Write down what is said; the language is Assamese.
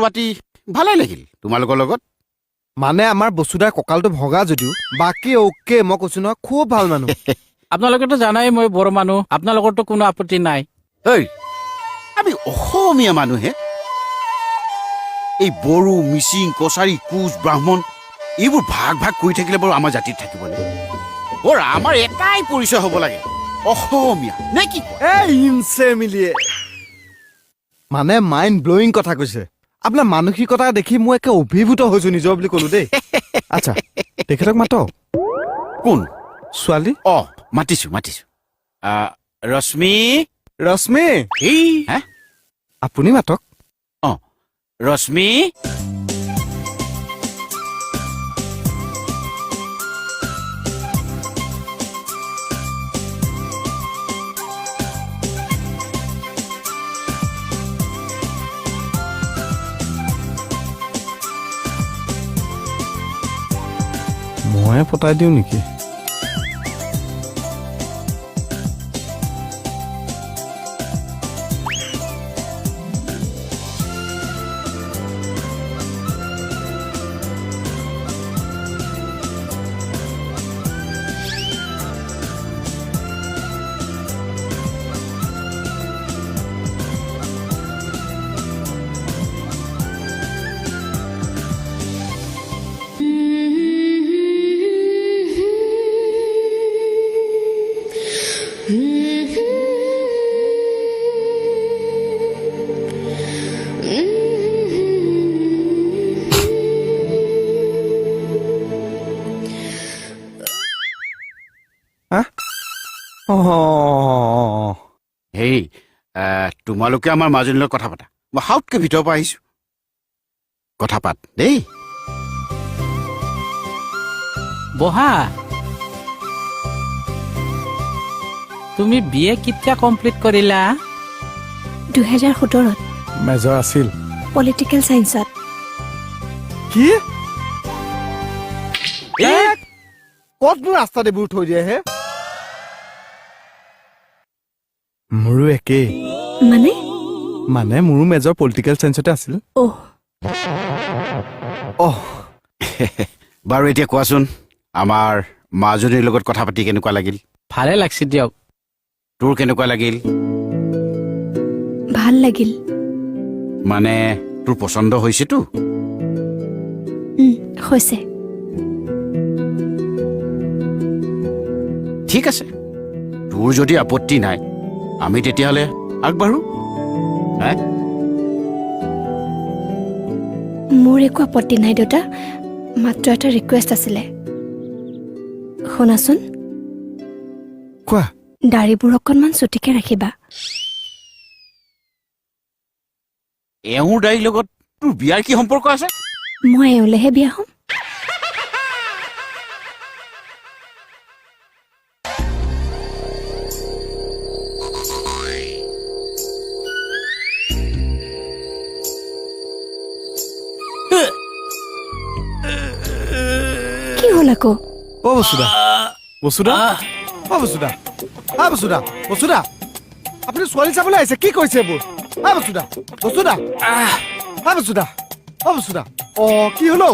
পাতি ভালে লাগিল তোমালোকৰ লগত মানে আমাৰ বসুদাৰ কঁকালটো ভগা যদিও বাকী ওকে মই কৈছো নহয় খুব ভাল মানুহ আপোনালোকেতো জানাই মই বড়ো মানুহ আপোনালোকৰতো কোনো আপত্তি নাই ঐ আমি অসমীয়া মানুহে এই বড়ো মিচিং কছাৰী কোচ ব্ৰাহ্মণ এইবোৰ ভাগ ভাগ কৰি থাকিলে বাৰু আমাৰ জাতিত থাকিব লাগিব আমাৰ এটাই পৰিচয় হ'ব লাগে অসমীয়া নে কি ইনছে মিলিয়ে মানে মাইণ্ড ব্লয়িং কথা কৈছে আপোনাৰ মানসিকতা দেখি মই একে অভিভূত হৈছো নিজৰ বুলি ক'লো দেই আচ্ছা তেখেতক মাতক কোন ছোৱালী মাতিছো ৰশ্মি ৰশ্মি আপুনি মাতক ৰশ্মি মই পতাই দিওঁ নেকি তোমালোকে আমাৰ মাজনীৰ লগত কথা পাতা মই হাউতকে ভিতৰৰ পৰা আহিছো কথা পাত দেই বহা তুমি বিএ কেতিয়া কমপ্লিট কৰিলা 2017 মেজৰ আছিল পলিটিকেল সায়েন্সত কি ক'তনো ৰাস্তাত এইবোৰ থৈ দিয়ে হে মোৰো একেই মানে মোৰো মেজৰ পলিটিকেল সায়েন্সতে আছিল বাৰু এতিয়া কোৱাচোন আমাৰ মাজনীৰ লগত কথা পাতি কেনেকুৱা লাগিল ভালে লাগছে দিয়ক তোৰ কেনেকুৱা লাগিল ভাল লাগিল মানে তোৰ পছন্দ হৈছেতো হৈছে ঠিক আছে তোৰ যদি আপত্তি নাই আমি তেতিয়াহ'লে আগবাঢ়ো মোৰ একো আপত্তি নাই দেউতা মাত্ৰ এটা ৰিকুৱেষ্ট আছিলে শুনাচোন কোৱা দাঢ়িবোৰ অকণমান চুটিকে ৰাখিবা এওঁৰ দাড়িৰ লগত তোৰ বিয়াৰ কি সম্পৰ্ক আছে মই এওঁলেহে বিয়া হ'ম কি হ'ল আকৌ বসুদা আপুনি ছোৱালী চাবলৈ আহিছে কি কৈছে এইবোৰ বসুদা কি হলো